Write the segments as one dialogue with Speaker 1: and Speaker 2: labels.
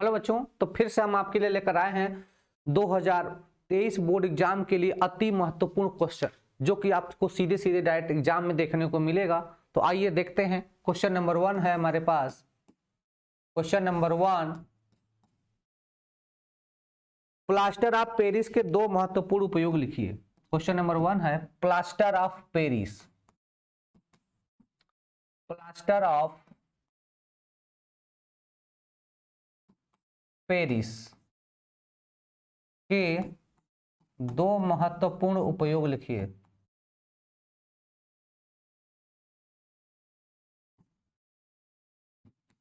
Speaker 1: Hello बच्चों, तो फिर से हम आपके लिए लेकर आए हैं 2023 बोर्ड एग्जाम के लिए अति महत्वपूर्ण क्वेश्चन, जो कि आपको सीधे सीधे डायरेक्ट एग्जाम में देखने को मिलेगा। तो आइए देखते हैं। क्वेश्चन नंबर 1 है हमारे पास। Question number 1, plaster of Paris के दो महत्वपूर्ण उपयोग लिखिए। क्वेश्चन नंबर 1 है plaster of Paris. Plaster of Paris के दो महत्वपूर्ण उपयोग लिखिए।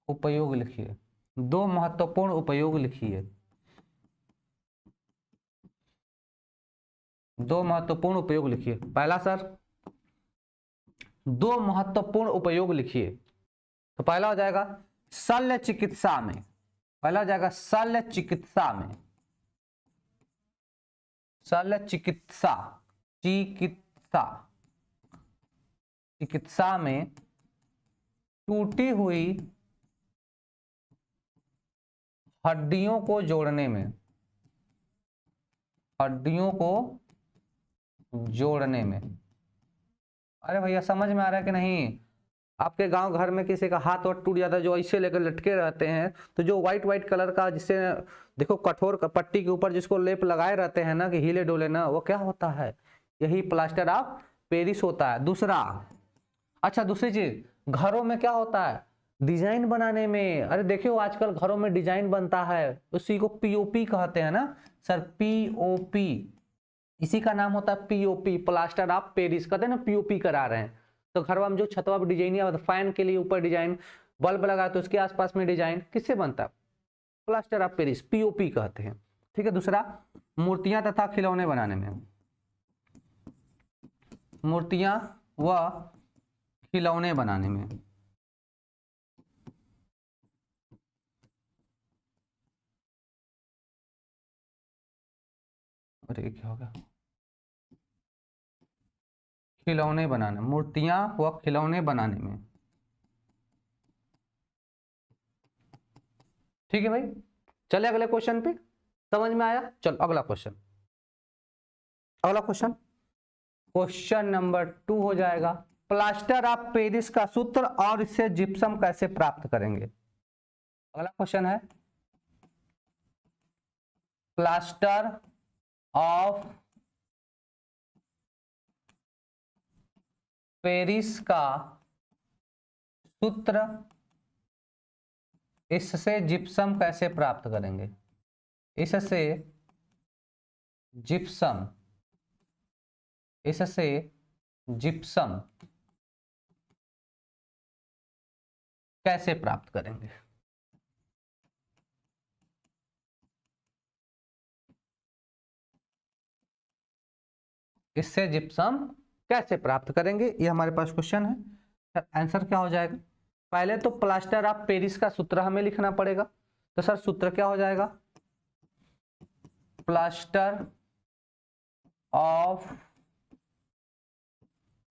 Speaker 1: उपयोग लिखिए, दो महत्वपूर्ण उपयोग लिखिए। दो महत्वपूर्ण उपयोग लिखिए। पहला सर, दो महत्वपूर्ण उपयोग लिखिए। तो पहला हो जाएगा शल्य चिकित्सा में। पहला हो जाएगा शल्य चिकित्सा में। शल्य चिकित्सा, चिकित्सा, चिकित्सा में टूटी हुई हड्डियों को जोड़ने में, हड्डियों को जोड़ने में। अरे भैया समझ में आ रहा है कि नहीं? आपके गांव घर में किसी का हाथ वाथ टूट जाता है, जो ऐसे लेकर लटके रहते हैं, तो जो व्हाइट व्हाइट कलर का, जिससे देखो कठोर पट्टी के ऊपर जिसको लेप लगाए रहते हैं ना कि हिले डोले ना, वो क्या होता है? यही प्लास्टर ऑफ पेरिस होता है। दूसरा, अच्छा दूसरी चीज, घरों में क्या होता है? डिजाइन बनाने में। अरे देखियो आजकल घरों में डिजाइन बनता है, उसी को पीओपी कहते हैं ना सर, पीओपी। इसी का नाम होता है पीओपी, प्लास्टर ऑफ पेरिस। कहते हैं ना पीओपी करा रहे हैं, तो घरवा में जो छतवा पर डिजाइन, फैन के लिए ऊपर डिजाइन, बल्ब लगा तो उसके आसपास में डिजाइन किससे बनता है? प्लास्टर ऑफ पेरिस, पीओपी कहते हैं। ठीक है। दूसरा, मूर्तियां तथा खिलौने बनाने में। मूर्तियां व खिलौने बनाने में। अरे क्या होगा? खिलौने बनाने, मूर्तियां व खिलौने बनाने में। ठीक है भाई, चले अगले क्वेश्चन पे। समझ में आया? चलो अगला क्वेश्चन। अगला क्वेश्चन, क्वेश्चन नंबर 2 हो जाएगा प्लास्टर ऑफ पेरिस का सूत्र और इससे जिप्सम कैसे प्राप्त करेंगे। अगला क्वेश्चन है प्लास्टर ऑफ पेरिस का सूत्र, इससे जिप्सम कैसे प्राप्त करेंगे। इससे जिप्सम, इससे जिप्सम कैसे प्राप्त करेंगे। इससे जिप्सम कैसे प्राप्त करेंगे, ये हमारे पास क्वेश्चन है। आंसर क्या हो जाएगा? पहले तो प्लास्टर ऑफ पेरिस का सूत्र हमें लिखना पड़ेगा। तो सर सूत्र क्या हो जाएगा? प्लास्टर ऑफ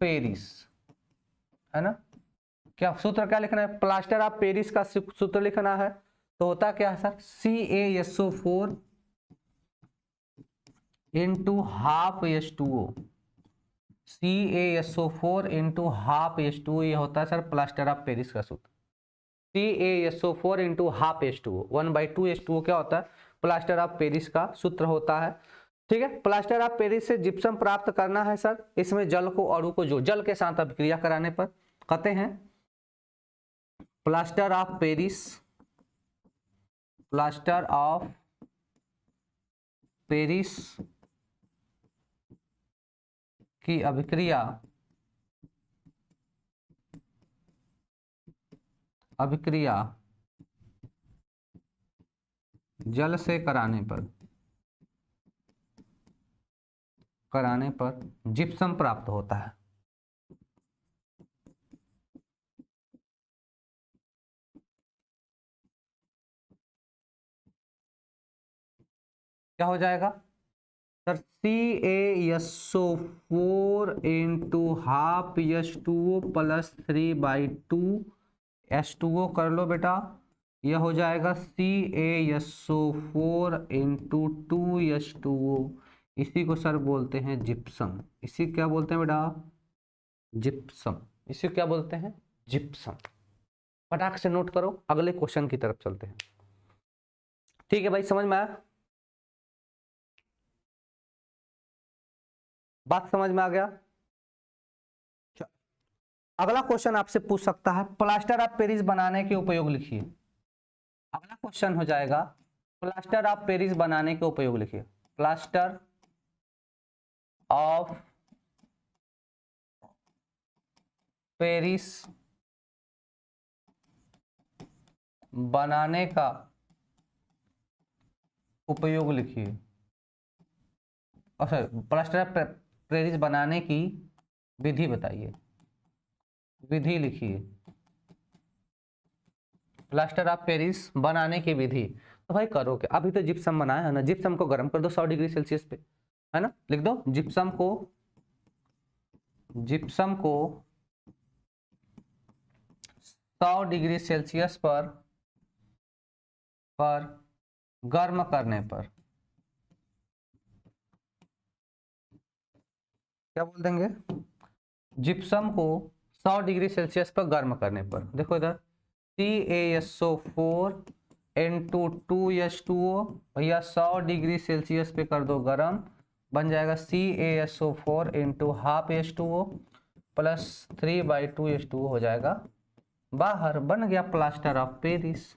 Speaker 1: पेरिस, है ना? क्या सूत्र क्या लिखना है? प्लास्टर ऑफ पेरिस का सूत्र लिखना है। तो होता क्या है sir? CaSO4 into half H2O। CaSO4 into half H2O, ये होता है सर प्लास्टर ऑफ पेरिस का सूत्र। CaSO4 into half H2O, 1/2 H2O क्या होता है? प्लास्टर ऑफ पेरिस का सूत्र होता है। ठीक है। प्लास्टर ऑफ पेरिस से जिप्सम प्राप्त करना है सर, इसमें जल को अणु को जो जल के साथ अभिक्रिया कराने पर कहते हैं plaster of Paris, plaster of Paris की अभिक्रिया, अभिक्रिया जल से कराने पर जिप्सम प्राप्त होता है। क्या हो जाएगा sir? CaSO4 into half H2O plus 3/2 H2O कर लो बेटा, यह हो जाएगा CaSO4 इंटू 2H2O। इसी को सर बोलते हैं जिप्सम। इसी क्या बोलते हैं बेटा? जिप्सम। इसे क्या बोलते हैं? जिप्सम। फटाक से नोट करो, अगले क्वेश्चन की तरफ चलते हैं। ठीक है भाई, समझ में आया? बात समझ में आ गया? अगला क्वेश्चन आपसे पूछ सकता है प्लास्टर ऑफ पेरिस बनाने के उपयोग लिखिए। अगला क्वेश्चन हो जाएगा प्लास्टर ऑफ पेरिस बनाने के उपयोग लिखिए। प्लास्टर ऑफ पेरिस बनाने का उपयोग लिखिए। अच्छा, प्लास्टर ऑफ पेरिस बनाने की विधि बताइए। विधि लिखिए। प्लास्टर ऑफ पेरिस बनाने की विधि। तो भाई करो क्या, अभी तो जिप्सम बनाया है ना, जिप्सम को गर्म कर दो 100 डिग्री सेल्सियस पे, है ना। लिख दो जिप्सम को 100 डिग्री सेल्सियस पर गर्म करने पर, क्या बोल देंगे? जिप्सम को 100 डिग्री सेल्सियस पर गर्म करने पर। देखो इधर CaSO4 इंटू 2H2O, भैया 100 डिग्री सेल्सियस पे कर दो गर्म, बन जाएगा CaSO4 into half H2O plus 3/2H2O हो जाएगा बाहर। बन गया plaster of Paris.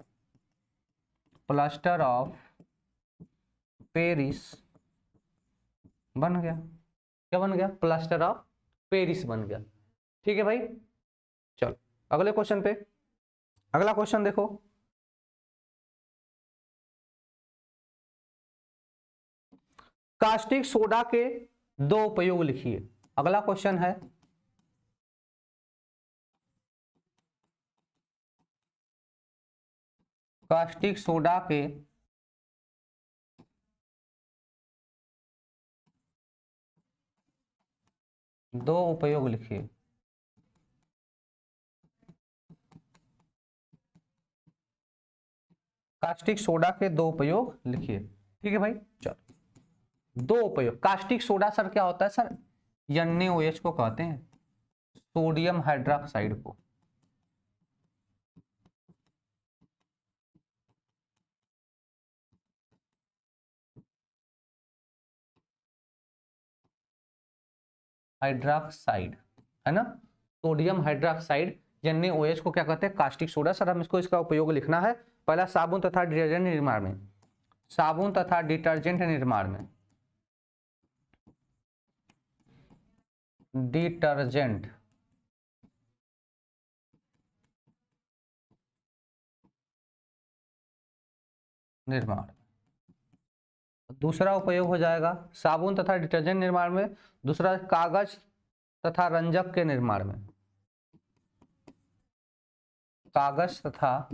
Speaker 1: Plaster of Paris बन गया। क्या बन गया? प्लास्टर ऑफ पेरिस बन गया। ठीक है भाई, चलो अगले क्वेश्चन पे। अगला क्वेश्चन देखो, कास्टिक सोडा के दो उपयोग लिखिए। अगला क्वेश्चन है कास्टिक सोडा के दो उपयोग लिखिए। कास्टिक सोडा के दो उपयोग लिखिए। ठीक है भाई, चलो दो उपयोग। कास्टिक सोडा सर क्या होता है सर? NaOH को कहते हैं, सोडियम हाइड्रोक्साइड को। हाइड्रोक्साइड, है ना, सोडियम हाइड्रोक्साइड। NaOH को क्या कहते हैं? Caustic soda. सर हम इसको, इसका उपयोग लिखना है पहला साबुन तथा डिटर्जेंट निर्माण में। साबुन तथा डिटर्जेंट निर्माण में, डिटर्जेंट निर्माण। दूसरा उपयोग हो जाएगा साबुन तथा डिटर्जेंट निर्माण में, दूसरा कागज तथा रंजक के निर्माण में। कागज तथा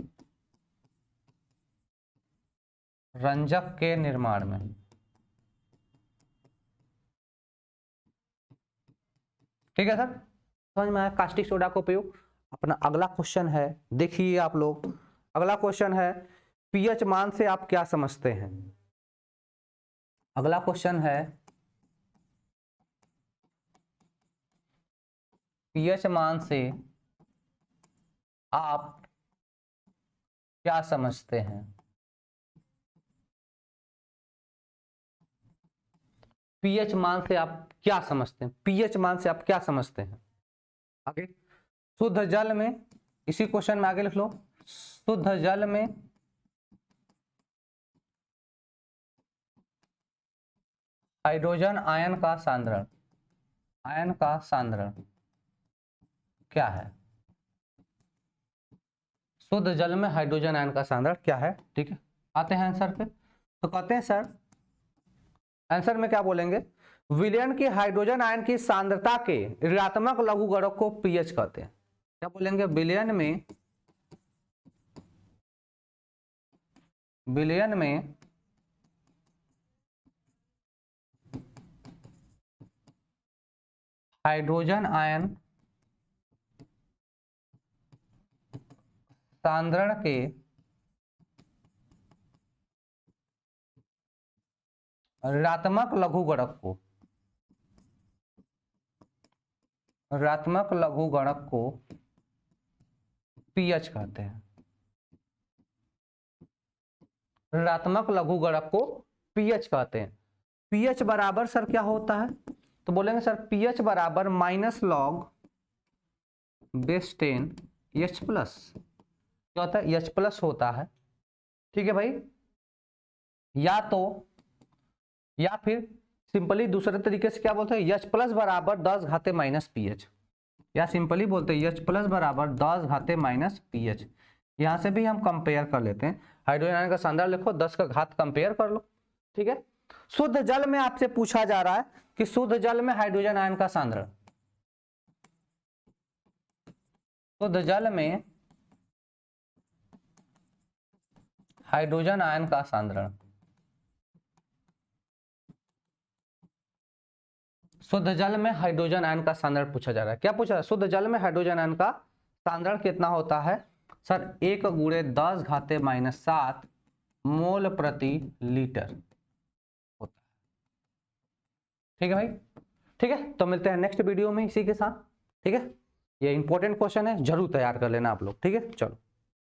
Speaker 1: रंजक के निर्माण में। ठीक है सर, समझ में आया कास्टिक सोडा का उपयोग। अपना अगला क्वेश्चन है, देखिए आप लोग, अगला क्वेश्चन है पीएच मान से आप क्या समझते हैं। अगला क्वेश्चन है पीएच मान से आप क्या समझते हैं। पीएच मान से आप क्या समझते हैं? पीएच मान से आप क्या समझते हैं? आगे शुद्ध जल में, इसी क्वेश्चन में आगे लिख लो, शुद्ध जल में हाइड्रोजन आयन का सांद्रण, आयन का सांद्रण क्या है? शुद्ध जल में हाइड्रोजन आयन का सांद्रण क्या है? ठीक है, आते हैं आंसर पे। तो कहते हैं सर, आंसर में क्या बोलेंगे? विलयन की हाइड्रोजन आयन की सांद्रता के ऋणात्मक लघुगणक को पीएच कहते हैं। क्या बोलेंगे? विलयन में हाइड्रोजन आयन सांद्रण के ऋणात्मक लघुगणक को, ऋणात्मक लघुगणक को पीएच कहते हैं। ऋणात्मक लघुगणक को पीएच कहते हैं। पीएच बराबर सर क्या होता है, तो बोलेंगे सर पीएच बराबर minus log base 10 H plus, क्या होता है, एच प्लस होता है। ठीक है भाई, या फिर सिंपली दूसरे तरीके से क्या बोलते हैं, एच प्लस बराबर 10 घाते माइनस पीएच, या सिंपली बोलते हैं एच प्लस बराबर 10 घाते माइनस पीएच। यहां से भी हम कंपेयर कर लेते हैं, हाइड्रोजन आयन का सांद्रण लिखो, 10 का घात कंपेयर कर लो। ठीक है, शुद्ध जल में आपसे पूछा जा रहा है कि शुद्ध जल में हाइड्रोजन आयन का सांद्रण, शुद्ध जल में हाइड्रोजन आयन का सांद्रण, शुद्ध जल में हाइड्रोजन आयन का सांद्रण पूछा जा रहा है। क्या पूछा है, शुद्ध जल में हाइड्रोजन आयन का सांद्रण कितना होता है सर, 1 × 10 घाते माइनस 7 मोल प्रति लीटर होता है। ठीक है भाई, ठीक है, तो मिलते हैं नेक्स्ट वीडियो में इसी के साथ। ठीक है, ये इंपॉर्टेंट क्वेश्चन है, जरूर तैयार कर लेना आप लोग। ठीक है, चलो।